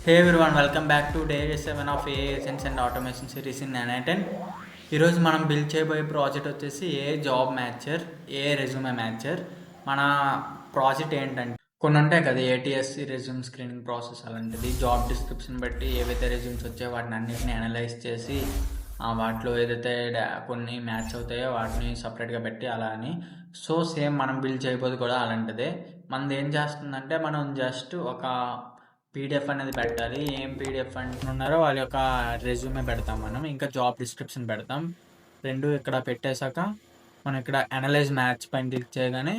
Hey everyone, welcome back to day 7 of AI Essence and automation series in 910. ఈరోజు మనం build చేయబోయే project వచ్చేసి ఏ job మ్యాచర్, ఏ resume మ్యాచర్. మన project ఏంటంటే కొన్ని ఉంటాయి కదా, ATSC రెజ్యూమ్ స్క్రీనింగ్ ప్రాసెస్ అలాంటిది. జాబ్ డిస్క్రిప్షన్ బట్టి ఏవైతే రెజ్యూమ్స్ వచ్చాయో వాటిని అన్నింటినీ అనలైజ్ చేసి వాటిలో ఏదైతే కొన్ని మ్యాచ్ అవుతాయో వాటిని సపరేట్గా పెట్టి అలా అని. సో సేమ్ మనం బిల్డ్ చేయబోదు కూడా అలాంటిదే. మనది ఏం చేస్తుందంటే మనం జస్ట్ ఒక PDF అనేది పెట్టాలి. ఏం PDF అంటున్నారో వాళ్ళ యొక్క రెజ్యూమే పెడతాం మనం, ఇంకా జాబ్ డిస్క్రిప్షన్ పెడతాం. రెండు ఇక్కడ పెట్టేశాక మనం ఇక్కడ అనలైజ్ మ్యాచ్ పైన క్లిక్ చేయగానే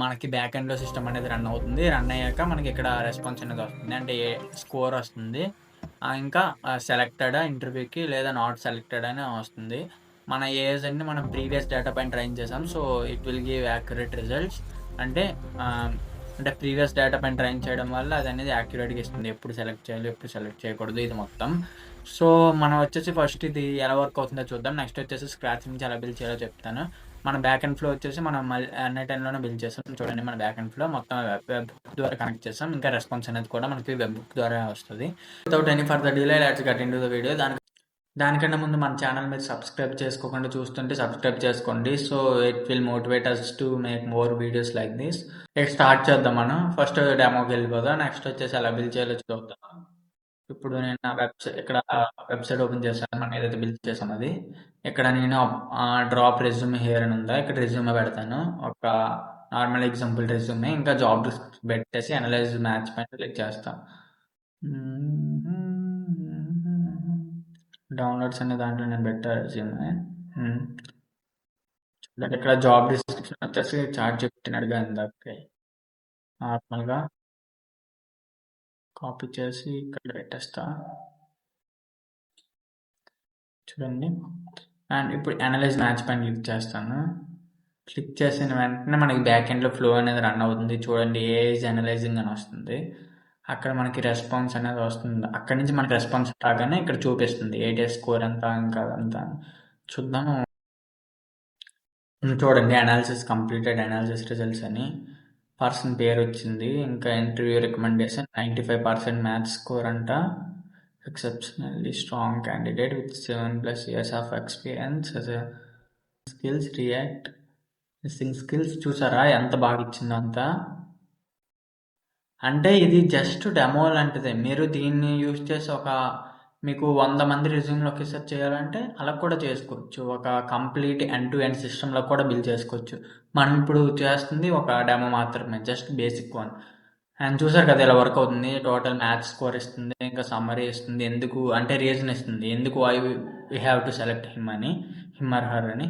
మనకి బ్యాక్ ఎండ్లో సిస్టమ్ అనేది రన్ అవుతుంది. రన్ అయ్యాక మనకి ఇక్కడ రెస్పాన్స్ అనేది వస్తుంది, అంటే ఏ స్కోర్ వస్తుంది. ఇంకా సెలెక్టెడ్ ఇంటర్వ్యూకి లేదా నాట్ సెలెక్టెడ్ అని వస్తుంది. మన ఏజ్ అన్ని మనం ప్రీవియస్ డేటా పైన ట్రైన్ చేసాం, so it will give accurate results. అంటే ప్రీవియస్ డేటా పైన ట్రైన్ చేయడం వల్ల అది అనేది యాక్యురేట్గా ఇస్తుంది, ఎప్పుడు సెలెక్ట్ చేయాలి ఎప్పుడు సెలెక్ట్ చేయకూడదు ఇది మొత్తం. సో మనం వచ్చేసి ఫస్ట్ ఇది ఎలా వర్క్ అవుతుందో చూద్దాం. నెక్స్ట్ వచ్చేసి స్క్రాచ్ నుంచి ఎలా బిల్డ్ చేయాలో చెప్తాను. మన బ్యాక్ అండ్ ఫ్లో వచ్చేసి మనం N10లోనే బిల్డ్ చేస్తాం. చూడండి, మన బ్యాక్ అండ్ ఫ్లో మొత్తం వెబ్ ద్వారా కనెక్ట్ చేస్తాం. ఇంకా రెస్పాన్స్ అనేది కూడా మనకి వెబ్ బుక్ ద్వారా వస్తుంది. Without any further delay let's get into the video. దానికన్నా ముందు మన ఛానల్ మీద సబ్స్క్రైబ్ చేసుకోకుండా చూస్తుంటే సబ్స్క్రైబ్ చేసుకోండి. So it will motivate us to make more videos like this. ఇక స్టార్ట్ చేద్దాం. మనం ఫస్ట్ డెమోకి వెళ్ళిపోదాం. నెక్స్ట్ వచ్చేసి ఎలా బిల్డ్ చేయాలో చూద్దాం. ఇప్పుడు నేను నా వెబ్సైట్ ఓపెన్ చేశాను. మనం ఏదైతే బిల్డ్ చేసాం అది. ఇక్కడ నేను డ్రాప్ రెజ్యూమే హియర్ అని ఉందా, ఇక్కడ రెజ్యూమే పెడతాను. ఒక నార్మల్ ఎగ్జాంపుల్ రెజ్యూమే. ఇంకా జాబ్ డిస్క్రిప్షన్ పెట్టేసి అనలైజ్ మ్యాచ్ పైన క్లిక్ చేస్తాం. డౌన్లోడ్స్ అనే దాంట్లో నేను పెట్టాను రెజ్యూమే. ఇక్కడ జాబ్ డిస్క్రిప్షన్ వచ్చేసి చార్ట్ చెప్పినట్టుగా ఇందాక నార్మల్గా కాపీ చేసి ఇక్కడ పెట్టేస్తా. చూడండి, అండ్ ఇప్పుడు అనలైజ్ మ్యాచ్ పైన క్లిక్ చేస్తాను. క్లిక్ చేసిన వెంటనే మనకి బ్యాక్ ఎండ్లో ఫ్లో అనేది రన్ అవుతుంది. చూడండి, ఏజ్ అనలైజింగ్ అని వస్తుంది. అక్కడ మనకి రెస్పాన్స్ అనేది వస్తుంది. అక్కడి నుంచి మనకి రెస్పాన్స్ రాగానే ఇక్కడ చూపిస్తుంది ATS స్కోర్ ఎంత, ఇంకా అదంతా చూద్దాము. చూడండి, అనాలిసిస్ కంప్లీటెడ్, అనాలిసిస్ రిజల్ట్స్ అని పర్సన్ పేరు వచ్చింది. ఇంకా ఇంటర్వ్యూ రికమెండేషన్ 95% మ్యాథ్స్ స్కోర్ అంట. Exceptionally strong candidate with 7+ years of experience. Skills react skills చూసారా ఎంత బాగా ఇచ్చిందో అంతా. అంటే ఇది జస్ట్ డెమో లాంటిదే. మీరు దీన్ని యూజ్ చేసి మీకు 100 మంది రెజ్యూమ్లు ఒకేసారి చేయాలంటే అలా కూడా చేసుకోవచ్చు. ఒక కంప్లీట్ ఎండ్ టు ఎండ్ సిస్టంలో కూడా బిల్డ్ చేసుకోవచ్చు. మనం ఇప్పుడు చేస్తుంది ఒక డెమో మాత్రమే, జస్ట్ బేసిక్ వన్. అండ్ చూసారు కదా ఎలా వర్క్ అవుతుంది. టోటల్ మ్యాథ్స్ స్కోర్ ఇస్తుంది, ఇంకా సమ్మరీ ఇస్తుంది, ఎందుకు అంటే రీజన్ ఇస్తుంది, ఎందుకు why we have to select him or her అని.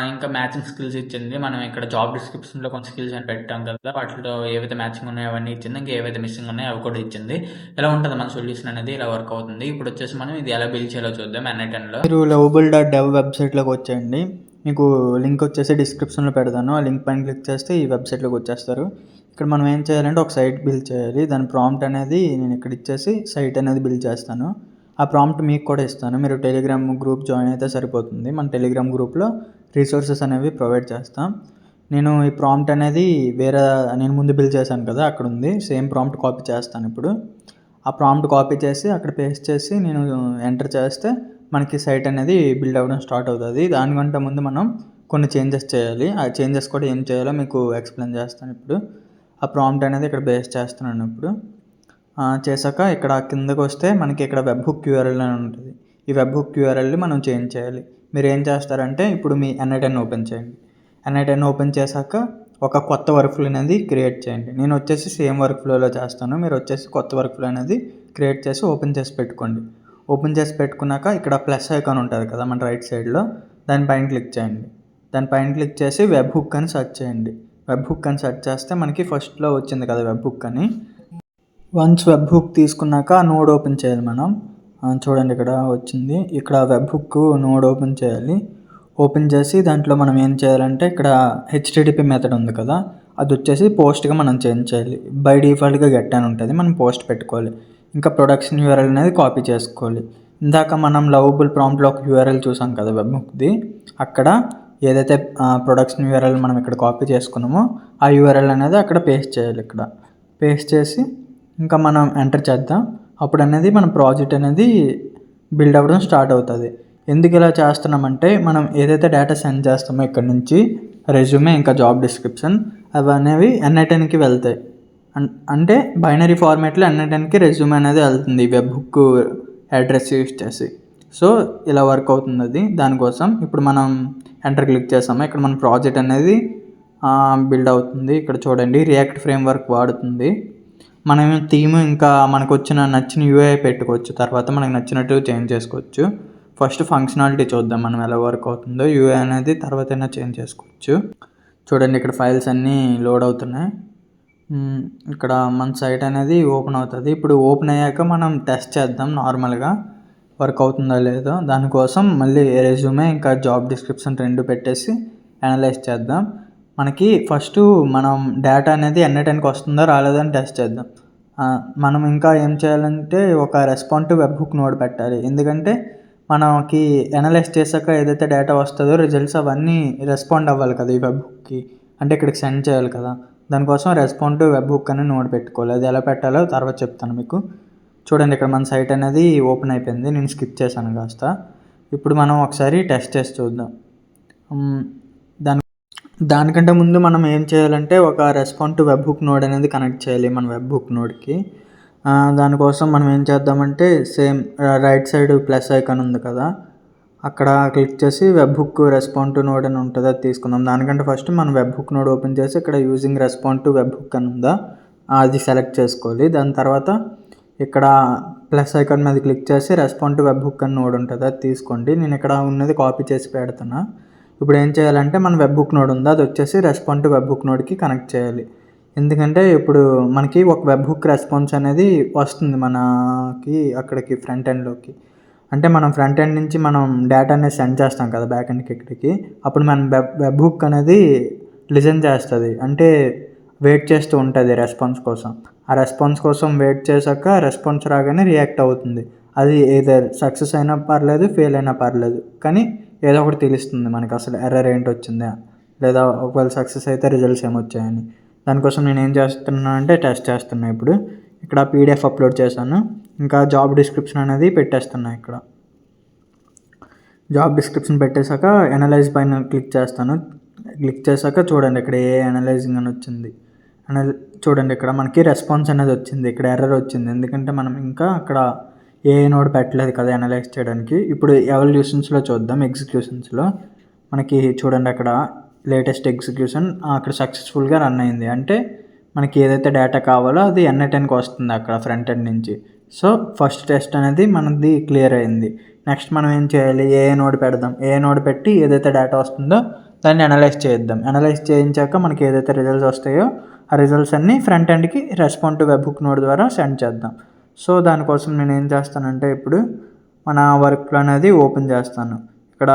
ఇంకా మ్యాచింగ్ స్కిల్స్ ఇచ్చింది. మనం ఇక్కడ జాబ్ డిస్క్రిప్షన్లో కొన్ని స్కిల్స్ అని పెట్టాం కదా, వాటిలో ఏవైతే మ్యాచింగ్ ఉన్నాయో అవన్నీ ఇచ్చింది, ఇంకా ఏవైతే మిస్సింగ్ ఉన్నాయో అవి కూడా ఇచ్చింది. ఎలా ఉంటుంది మన సొల్యూషన్ అనేది, ఇలా వర్క్ అవుతుంది. ఇప్పుడు వచ్చేసి మనం ఇది ఎలా బిల్డ్ చేయాలో చూద్దాం. N10లో మీరు lovable.dev వెబ్సైట్లోకి వచ్చేయండి. మీకు లింక్ వచ్చేసి డిస్క్రిప్షన్లో పెడతాను. ఆ లింక్ పైన క్లిక్ చేస్తే ఈ వెబ్సైట్లోకి వచ్చేస్తారు. ఇక్కడ మనం ఏం చేయాలంటే ఒక సైట్ బిల్డ్ చేయాలి. దాని ప్రాంప్ట్ అనేది నేను ఇక్కడ ఇచ్చేసి సైట్ అనేది బిల్డ్ చేస్తాను. ఆ ప్రాంప్ట్ మీకు కూడా ఇస్తాను. మీరు టెలిగ్రామ్ గ్రూప్ జాయిన్ అయితే సరిపోతుంది. మన టెలిగ్రామ్ గ్రూప్లో రిసోర్సెస్ అనేవి ప్రొవైడ్ చేస్తాం. నేను ఈ ప్రాంప్ట్ అనేది నేను ముందు బిల్డ్ చేశాను కదా, అక్కడ ఉంది. సేమ్ ప్రాంప్ట్ కాపీ చేస్తాను ఇప్పుడు. ఆ ప్రాంప్ట్ కాపీ చేసి అక్కడ పేస్ట్ చేసి నేను ఎంటర్ చేస్తే మనకి సైట్ అనేది బిల్డ్ అవ్వడం స్టార్ట్ అవుతుంది. దానికంటే ముందు మనం కొన్ని చేంజెస్ చేయాలి. ఆ చేంజెస్ కూడా ఏం చేయాలో మీకు ఎక్స్ప్లెయిన్ చేస్తాను ఇప్పుడు. ఆ ప్రాంప్ట్ అనేది ఇక్కడ బేస్ చేస్తున్నాను ఇప్పుడు. చేశాక ఇక్కడ కిందకు వస్తే మనకి ఇక్కడ వెబ్ హుక్ URL అని ఉంటుంది. ఈ వెబ్ హుక్ URLని మనం చేంజ్ చేయాలి. మీరు ఏం చేస్తారంటే ఇప్పుడు మీ N10 ఓపెన్ చేయండి. N10 ఓపెన్ చేశాక ఒక కొత్త వర్క్ ఫ్లో అనేది క్రియేట్ చేయండి. నేను వచ్చేసి సేమ్ వర్క్ ఫ్లోలో చేస్తాను. మీరు వచ్చేసి కొత్త వర్క్ ఫ్లో అనేది క్రియేట్ చేసి ఓపెన్ చేసి పెట్టుకోండి. ఓపెన్ చేసి పెట్టుకున్నాక ఇక్కడ ప్లస్ ఐకాన్ ఉంటుంది కదా మన రైట్ సైడ్లో, దానిపైన క్లిక్ చేయండి. దానిపైన క్లిక్ చేసి వెబ్ హుక్ అని సెర్చ్ చేయండి. వెబ్ హుక్ అని సెర్చ్ చేస్తే మనకి ఫస్ట్లో వచ్చింది కదా వెబ్ హుక్ అని. వన్స్ వెబ్ హుక్ తీసుకున్నాక నోడ్ ఓపెన్ చేయాలి మనం. చూడండి ఇక్కడ వచ్చింది. ఇక్కడ వెబ్ హుక్ నోడ్ ఓపెన్ చేయాలి. ఓపెన్ చేసి దాంట్లో మనం ఏం చేయాలంటే ఇక్కడ HTTP మెథడ్ ఉంది కదా, అది వచ్చేసి పోస్ట్గా మనం చేంజ్ చేయాలి. బై డిఫాల్ట్గా గెట్ అని ఉంటుంది, మనం పోస్ట్ పెట్టుకోవాలి. ఇంకా ప్రొడక్షన్ URL అనేది కాపీ చేసుకోవాలి. ఇందాక మనం లవబుల్ ప్రాంప్ట్లో ఒక URL చూసాం కదా వెబ్ హుక్ది, అక్కడ ఏదైతే ప్రొడక్షన్ URL మనం ఇక్కడ కాపీ చేసుకున్నామో ఆ URL అనేది అక్కడ పేస్ట్ చేయాలి. ఇక్కడ పేస్ట్ చేసి ఇంకా మనం ఎంటర్ చేద్దాం. అప్పుడు అనేది మన ప్రాజెక్ట్ అనేది బిల్డ్ అవ్వడం స్టార్ట్ అవుతుంది. ఎందుకు ఇలా చేస్తున్నామంటే మనం ఏదైతే డేటా సెండ్ చేస్తామో ఇక్కడ నుంచి రెజ్యూమే ఇంకా జాబ్ డిస్క్రిప్షన్ అవి అనేవి NI10కి వెళ్తాయి. అంటే బైనరీ ఫార్మేట్లో NI10కి రెజ్యూమే అనేది వెళ్తుంది వెబ్ హుక్ అడ్రస్ యూస్ చేసి. సో ఇలా వర్క్ అవుతుంది అది. దానికోసం ఇప్పుడు మనం ఎంటర్ క్లిక్ చేస్తాము. ఇక్కడ మన ప్రాజెక్ట్ అనేది బిల్డ్ అవుతుంది. ఇక్కడ చూడండి రియాక్ట్ ఫ్రేమ్వర్క్ వాడుతుంది. మనం థీమ్ ఇంకా మనకు వచ్చిన నచ్చిన UI పెట్టుకోవచ్చు. తర్వాత మనకు నచ్చినట్టు చేంజ్ చేసుకోవచ్చు. ఫస్ట్ ఫంక్షనాలిటీ చూద్దాం మనం ఎలా వర్క్ అవుతుందో. UI అనేది తర్వాత అయినా చేంజ్ చేసుకోవచ్చు. చూడండి ఇక్కడ ఫైల్స్ అన్నీ లోడ్ అవుతున్నాయి. ఇక్కడ మన సైట్ అనేది ఓపెన్ అవుతుంది. ఇప్పుడు ఓపెన్ అయ్యాక మనం టెస్ట్ చేద్దాం నార్మల్గా వర్క్ అవుతుందో లేదో. దానికోసం మళ్ళీ రెజ్యూమే ఇంకా జాబ్ డిస్క్రిప్షన్ 2 పెట్టేసి అనలైజ్ చేద్దాం. మనకి ఫస్ట్ మనం డేటా అనేది NI10కి వస్తుందో రాలేదో అని టెస్ట్ చేద్దాం. మనం ఇంకా ఏం చేయాలంటే ఒక రెస్పాన్సివ్ వెబ్ హుక్ నోడ్ పెట్టాలి. ఎందుకంటే మనకి అనలైజ్ చేశాక ఏదైతే డేటా వస్తుందో రిజల్ట్స్ అవన్నీ రెస్పాండ్ అవ్వాలి కదా ఈ వెబ్ హుక్కి. అంటే ఇక్కడికి సెండ్ చేయాలి కదా. దానికోసం రెస్పాన్సివ్ వెబ్ హుక్ అని నోడ్ పెట్టుకోవాలి. అది ఎలా పెట్టాలో తర్వాత చెప్తాను మీకు. చూడండి ఇక్కడ మన సైట్ అనేది ఓపెన్ అయిపోయింది. నేను స్కిప్ చేశాను కాస్త. ఇప్పుడు మనం ఒకసారి టెస్ట్ చేసి చూద్దాం. దానికంటే ముందు మనం ఏం చేయాలంటే ఒక రెస్పాన్సివ్ వెబ్ హుక్ నోడ్ అనేది కనెక్ట్ చేయాలి మన వెబ్ హుక్ నోడ్కి. దానికోసం మనం ఏం చేద్దామంటే same right side plus icon ఉంది కదా, అక్కడ క్లిక్ చేసి వెబ్ హుక్ రెస్పాన్సివ్ నోడ్ అని ఉంటుంది, అది తీసుకుందాం. దానికంటే ఫస్ట్ మనం వెబ్ హుక్ నోడ్ ఓపెన్ చేసి ఇక్కడ యూజింగ్ రెస్పాన్సివ్ వెబ్ హుక్ అని ఉందా అది సెలెక్ట్ చేసుకోవాలి. దాని తర్వాత ఇక్కడ ప్లస్ ఐకాన్ మీద క్లిక్ చేసి రెస్పాన్సివ్ వెబ్ హుక్ అని నోడ్ ఉంటుంది, అది తీసుకోండి. నేను ఇక్కడ ఉన్నది కాపీ చేసి పెడుతున్నా. ఇప్పుడు ఏం చేయాలంటే మన వెబ్ హుక్ నోడ్ ఉందా అది వచ్చేసి రెస్పాన్సివ్ వెబ్ హుక్ నోడ్కి కనెక్ట్ చేయాలి. ఎందుకంటే ఇప్పుడు మనకి ఒక వెబ్ హుక్ రెస్పాన్స్ అనేది వస్తుంది మనకి అక్కడికి ఫ్రంట్ ఎండ్లోకి. అంటే మనం ఫ్రంట్ ఎండ్ నుంచి మనం డేటా అనేది సెండ్ చేస్తాం కదా బ్యాక్ ఎండ్కి ఇక్కడికి. అప్పుడు మన వెబ్ హుక్ అనేది లిజన్ చేస్తుంది, అంటే వెయిట్ చేస్తూ ఉంటుంది రెస్పాన్స్ కోసం. ఆ రెస్పాన్స్ కోసం వెయిట్ చేశాక రెస్పాన్స్ రాగానే రియాక్ట్ అవుతుంది. అది ఏదర్ సక్సెస్ అయినా పర్లేదు, ఫెయిల్ అయినా పర్లేదు, కానీ ఏదో ఒకటి తెలుస్తుంది మనకి అసలు ఎర్రర్ ఏంటి వచ్చిందా, లేదా ఒకవేళ సక్సెస్ అయితే రిజల్ట్స్ ఏమొచ్చాయని. దానికోసం నేను ఏం చేస్తున్నా అంటే టెస్ట్ చేస్తున్నా. ఇప్పుడు ఇక్కడ PDF అప్లోడ్ చేశాను. ఇంకా జాబ్ డిస్క్రిప్షన్ అనేది పెట్టేస్తున్నా. ఇక్కడ జాబ్ డిస్క్రిప్షన్ పెట్టేశాక అనలైజ్ పైన క్లిక్ చేస్తాను. క్లిక్ చేశాక చూడండి ఇక్కడ ఏ అనలైజింగ్ అని వచ్చింది. చూడండి ఇక్కడ మనకి రెస్పాన్స్ అనేది వచ్చింది. ఇక్కడ ఎర్రర్ వచ్చింది ఎందుకంటే మనం ఇంకా అక్కడ ఏ నోడ్ పెట్టలేదు కదా అనలైజ్ చేయడానికి. ఇప్పుడు ఎవల్యూషన్స్లో చూద్దాం. ఎగ్జిక్యూషన్స్లో మనకి చూడండి అక్కడ లేటెస్ట్ ఎగ్జిక్యూషన్ అక్కడ సక్సెస్ఫుల్గా రన్ అయింది. అంటే మనకి ఏదైతే డేటా కావాలో అది NI10కి వస్తుంది అక్కడ ఫ్రంట్ ఎండ్ నుంచి. సో ఫస్ట్ టెస్ట్ అనేది మనది క్లియర్ అయింది. నెక్స్ట్ మనం ఏం చేయాలి, ఏ నోడ్ పెడదాం. ఏ నోడ్ పెట్టి ఏదైతే డేటా వస్తుందో దాన్ని అనలైజ్ చేద్దాం. అనలైజ్ చేయించాక మనకి ఏదైతే రిజల్ట్స్ వస్తాయో ఆ రిజల్ట్స్ అన్నీ ఫ్రంట్ ఎండ్కి రెస్పాన్సివ్ వెబ్ హుక్ నోడ్ ద్వారా సెండ్ చేద్దాం. సో దానికోసం నేను ఏం చేస్తానంటే ఇప్పుడు మన వర్క్ఫ్లో అనేది ఓపెన్ చేస్తాను. ఇక్కడ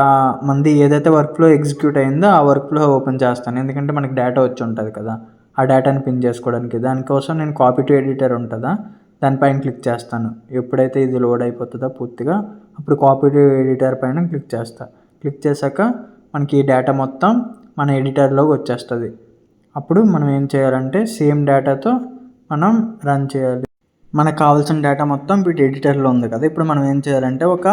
మనది ఏదైతే వర్క్ఫ్లో ఎగ్జిక్యూట్ అయిందో ఆ వర్క్ఫ్లో ఓపెన్ చేస్తాను. ఎందుకంటే మనకి డేటా వచ్చి ఉంటుంది కదా, ఆ డేటాని పిన్ చేసుకోవడానికి. దానికోసం నేను కాపీ టు ఎడిటర్ ఉంటుందా దానిపైన క్లిక్ చేస్తాను. ఎప్పుడైతే ఇది లోడ్ అయిపోతుందో పూర్తిగా అప్పుడు కాపీ టు ఎడిటర్ పైన క్లిక్ చేస్తాను. క్లిక్ చేశాక మనకి ఈ డేటా మొత్తం మన ఎడిటర్లోకి వచ్చేస్తుంది. అప్పుడు మనం ఏం చేయాలంటే సేమ్ డేటాతో మనం రన్ చేయాలి. మనకు కావాల్సిన డేటా మొత్తం వీటి ఎడిటర్లో ఉంది కదా. ఇప్పుడు మనం ఏం చేయాలంటే ఒక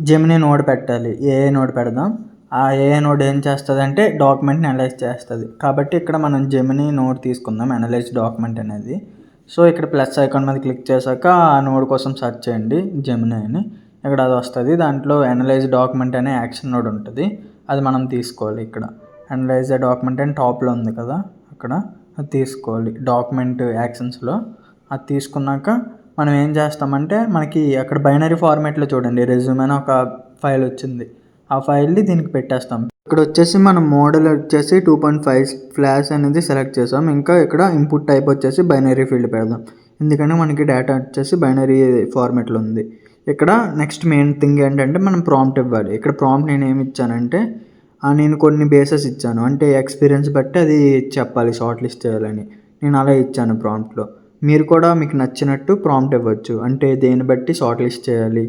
జెమినీ నోడ్ పెట్టాలి. ఏ నోడ్ పెడదాం. ఆ ఏ నోడ్ ఏం చేస్తుంది అంటే డాక్యుమెంట్ని అనలైజ్ చేస్తుంది. కాబట్టి ఇక్కడ మనం జెమినీ నోడ్ తీసుకుందాం, అనలైజ్ డాక్యుమెంట్ అనేది. సో ఇక్కడ ప్లస్ ఐకాన్ మీద క్లిక్ చేశాక ఆ నోడ్ కోసం సెర్చ్ చేయండి జెమినీ అని. ఇక్కడ అది వస్తుంది. దాంట్లో అనలైజ్ డాక్యుమెంట్ అనే యాక్షన్ నోడ్ ఉంటుంది, అది మనం తీసుకోవాలి. ఇక్కడ అనలైజ్ డాక్యుమెంట్ అని టాప్లో ఉంది కదా, అక్కడ అది తీసుకోవాలి. డాక్యుమెంట్ యాక్షన్స్లో అది తీసుకున్నాక మనం ఏం చేస్తామంటే మనకి అక్కడ బైనరీ ఫార్మేట్లో చూడండి రెజ్యూమ్ అని ఒక ఫైల్ వచ్చింది. ఆ ఫైల్ని దీనికి పెట్టేస్తాం. ఇక్కడ వచ్చేసి మనం మోడల్ వచ్చేసి 2.5 ఫ్లాష్ అనేది సెలెక్ట్ చేసాం. ఇంకా ఇక్కడ ఇన్పుట్ టైప్ వచ్చేసి బైనరీ ఫీల్డ్ పెడదాం, ఎందుకంటే మనకి డేటా వచ్చేసి బైనరీ ఫార్మేట్లో ఉంది. ఇక్కడ నెక్స్ట్ మెయిన్ థింగ్ ఏంటంటే మనం ప్రాంప్ట్ ఇవ్వాలి. ఇక్కడ ప్రాంప్ట్ నేను ఏమి ఇచ్చానంటే నేను కొన్ని బేసెస్ ఇచ్చాను, అంటే ఎక్స్పీరియన్స్ బట్టి అది చెప్పాలి, షార్ట్ లిస్ట్ చేయాలని. నేను అలా ఇచ్చాను ప్రాంప్ట్లో. మీరు కూడా మీకు నచ్చినట్టు ప్రాంప్ట్ ఇవ్వచ్చు, అంటే దేన్ని బట్టి షార్ట్ లిస్ట్ చేయాలి,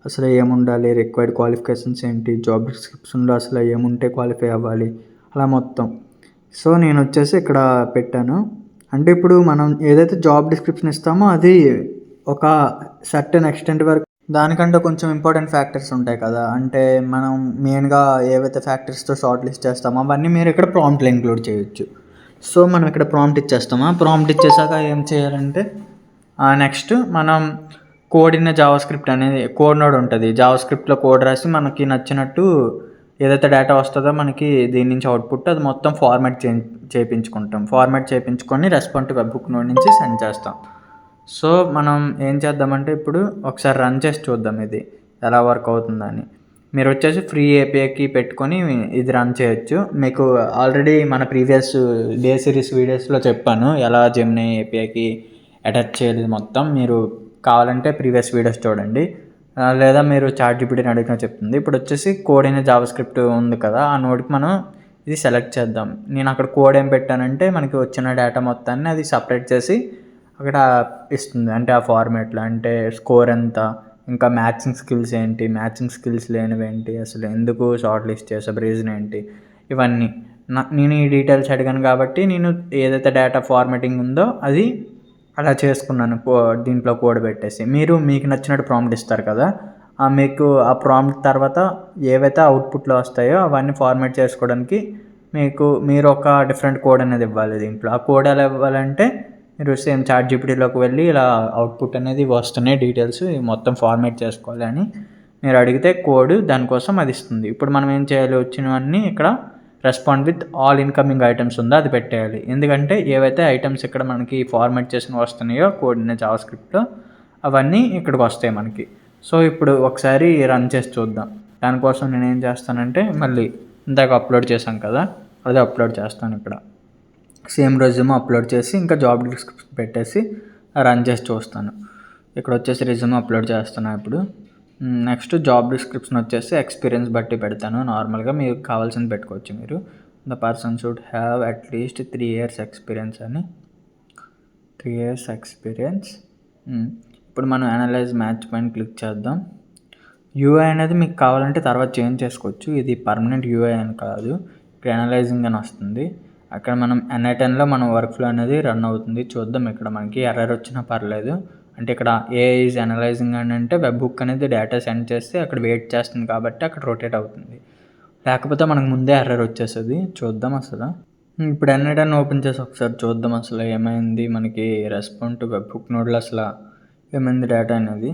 అసలు ఏముండాలి, రిక్వైర్డ్ క్వాలిఫికేషన్స్ ఏంటి, జాబ్ డిస్క్రిప్షన్లో అసలు ఏముంటే క్వాలిఫై అవ్వాలి, అలా మొత్తం. సో నేను వచ్చేసి ఇక్కడ పెట్టాను. అంటే ఇప్పుడు మనం ఏదైతే జాబ్ డిస్క్రిప్షన్ ఇస్తామో అది ఒక సర్టెన్ ఎక్స్టెంట్ వరకు దానికంటే కొంచెం ఇంపార్టెంట్ ఫ్యాక్టర్స్ ఉంటాయి కదా, అంటే మనం మెయిన్గా ఏవైతే ఫ్యాక్టర్స్తో షార్ట్ లిస్ట్ చేస్తామో అవన్నీ మీరు ఇక్కడ ప్రాంప్ట్లో ఇంక్లూడ్ చేయొచ్చు. సో మనం ఇక్కడ ప్రాంప్ట్ ఇచ్చేస్తామా, ప్రాంప్ట్ ఇచ్చేసాక ఏం చేయాలంటే నెక్స్ట్ మనం కోడ్ ఇన్ జావా స్క్రిప్ట్ అనేది కోడ్ నోడ్ ఉంటుంది. జావా స్క్రిప్ట్లో కోడ్ రాసి మనకి నచ్చినట్టు ఏదైతే డేటా వస్తుందో మనకి దీని నుంచి అవుట్పుట్ అది మొత్తం ఫార్మాట్ చేయించుకుంటాం. ఫార్మాట్ చేయించుకొని రెస్పాన్సివ్ వెబ్బుక్ నోడ్ నుంచి సెండ్ చేస్తాం. సో మనం ఏం చేద్దామంటే ఇప్పుడు ఒకసారి రన్ చేసి చూద్దాం ఇది ఎలా వర్క్ అవుతుందని. మీరు వచ్చేసి ఫ్రీ ఏపీఐకి పెట్టుకొని ఇది రన్ చేయొచ్చు. మీకు ఆల్రెడీ మన ప్రీవియస్ డే సిరీస్ వీడియోస్లో చెప్పాను ఎలా జెమినీ ఏపీఐకి అటాచ్ చేయాలి మొత్తం. మీరు కావాలంటే ప్రీవియస్ వీడియోస్ చూడండి, లేదా మీరు చాట్‌జీపీటీని అడిగినా చెప్తుంది. ఇప్పుడు వచ్చేసి కోడ్ అయిన జావా స్క్రిప్ట్ ఉంది కదా, ఆ నోడ్కి మనం ఇది సెలెక్ట్ చేద్దాం. నేను అక్కడ కోడ్ ఏం పెట్టానంటే మనకి వచ్చిన డేటా మొత్తాన్ని అది సపరేట్ చేసి అక్కడ ఇస్తుంది. అంటే ఆ ఫార్మాట్లో అంటే స్కోర్ ఎంత, ఇంకా మ్యాచింగ్ స్కిల్స్ ఏంటి, మ్యాచింగ్ స్కిల్స్ లేనివి ఏంటి, అసలు ఎందుకు షార్ట్ లిస్ట్ చేసాం, రీజన్ ఏంటి, ఇవన్నీ నేను ఈ డీటెయిల్స్ అడిగాను కాబట్టి నేను ఏదైతే డేటా ఫార్మాటింగ్ ఉందో అది అలా చేసుకున్నాను దీంట్లో కోడ్ పెట్టేసి. మీకు నచ్చినట్టు ప్రాంప్ట్ ఇస్తారు కదా, మీకు ఆ ప్రాంప్ట్ తర్వాత ఏవైతే అవుట్పుట్లో వస్తాయో అవన్నీ ఫార్మాట్ చేసుకోవడానికి మీరు ఒక డిఫరెంట్ కోడ్ అనేది ఇవ్వాలి దీంట్లో. ఆ కోడ్ ఎలా ఇవ్వాలంటే మీరు సేమ్ చాట్‌జీపీటీలోకి వెళ్ళి ఇలా అవుట్పుట్ అనేది వస్తున్నాయి డీటెయిల్స్ మొత్తం ఫార్మాట్ చేసుకోవాలి అని మీరు అడిగితే కోడ్ దానికోసం అది ఇస్తుంది. ఇప్పుడు మనం ఏం చేయాలి, వచ్చినవన్నీ ఇక్కడ respond with all incoming items ఉందో అది పెట్టేయాలి. ఎందుకంటే ఏవైతే ఐటమ్స్ ఇక్కడ మనకి ఫార్మాట్ చేసిన వస్తున్నాయో కోడ్ ఇన్ జావా స్క్రిప్ట్లో అవన్నీ ఇక్కడికి వస్తాయి మనకి. సో ఇప్పుడు ఒకసారి రన్ చేసి చూద్దాం. దానికోసం నేను ఏం చేస్తానంటే మళ్ళీ ఇందాక అప్లోడ్ చేశాను కదా అదే అప్లోడ్ చేస్తాను. ఇక్కడ సేమ్ రెజ్యూమ్ అప్లోడ్ చేసి ఇంకా జాబ్ డిస్క్రిప్షన్ పెట్టేసి రన్ చేసి చూస్తాను. ఇక్కడ వచ్చేసి రెజ్యూమ్ అప్లోడ్ చేస్తున్నాను. ఇప్పుడు నెక్స్ట్ జాబ్ డిస్క్రిప్షన్ వచ్చేసి ఎక్స్పీరియన్స్ బట్టి పెడతాను. నార్మల్గా మీకు కావాల్సింది పెట్టుకోవచ్చు. మీరు the person should have at least 3 years experience అని 3 years ఎక్స్పీరియన్స్. ఇప్పుడు మనం అనలైజ్ మ్యాచ్ పైన క్లిక్ చేద్దాం. యూఐ అనేది మీకు కావాలంటే తర్వాత చేంజ్ చేసుకోవచ్చు. ఇది పర్మనెంట్ యూఐ అని కాదు, ఇక్కడ అనలైజింగ్ అని వస్తుంది. అక్కడ మనం N10లో మన వర్క్ ఫ్లో అనేది రన్ అవుతుంది. చూద్దాం, ఇక్కడ మనకి ఎర్రర్ వచ్చినా పర్లేదు. అంటే ఇక్కడ ఏఐ ఈజ్ అనలైజింగ్ అని అంటే వెబ్ హుక్ అనేది డేటా సెండ్ చేస్తే అక్కడ వెయిట్ చేస్తుంది కాబట్టి అక్కడ రొటేట్ అవుతుంది. లేకపోతే మనకు ముందే ఎర్రర్ వచ్చేస్తుంది. చూద్దాం అసలు. ఇప్పుడు N10 ఓపెన్ చేసి ఒకసారి చూద్దాం అసలు ఏమైంది, మనకి రెస్పాండ్ టు వెబ్ హుక్ నోడ్లో అసలు ఏమైంది డేటా అనేది.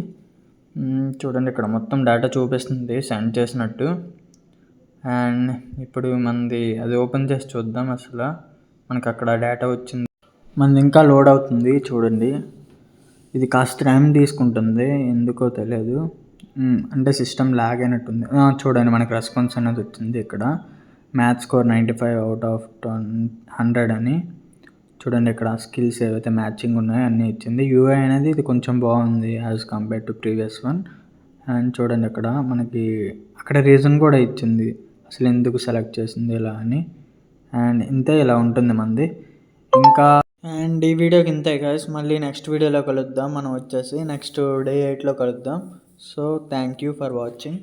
చూడండి ఇక్కడ మొత్తం డేటా చూపిస్తుంది సెండ్ చేసినట్టు. అండ్ ఇప్పుడు మనది అది ఓపెన్ చేసి చూద్దాం అసలు మనకు అక్కడ డేటా వచ్చింది. మనది ఇంకా లోడ్ అవుతుంది చూడండి. ఇది కాస్త టైం తీసుకుంటుంది, ఎందుకో తెలియదు. అంటే సిస్టమ్ లాగ్ అయినట్టుంది. చూడండి మనకి రెస్పాన్స్ అనేది వచ్చింది. ఇక్కడ మ్యాథ్స్ స్కోర్ 95/100 అని చూడండి. ఇక్కడ స్కిల్స్ ఏవైతే మ్యాచింగ్ ఉన్నాయో అన్నీ ఇచ్చింది. యూఐ అనేది ఇది కొంచెం బాగుంది as compare to previous one. And చూడండి అక్కడ మనకి అక్కడ రీజన్ కూడా ఇచ్చింది అసలు ఎందుకు సెలెక్ట్ చేసింది ఇలా అని. అండ్ ఇంతే, ఇలా ఉంటుంది మనది. ఇంకా అండ్ ఈ వీడియోకి ఇంతే గైస్. మళ్ళీ నెక్స్ట్ వీడియోలో కలుద్దాం. మనం వచ్చేసి నెక్స్ట్ Day 8లో కలుద్దాం. So thank you for watching.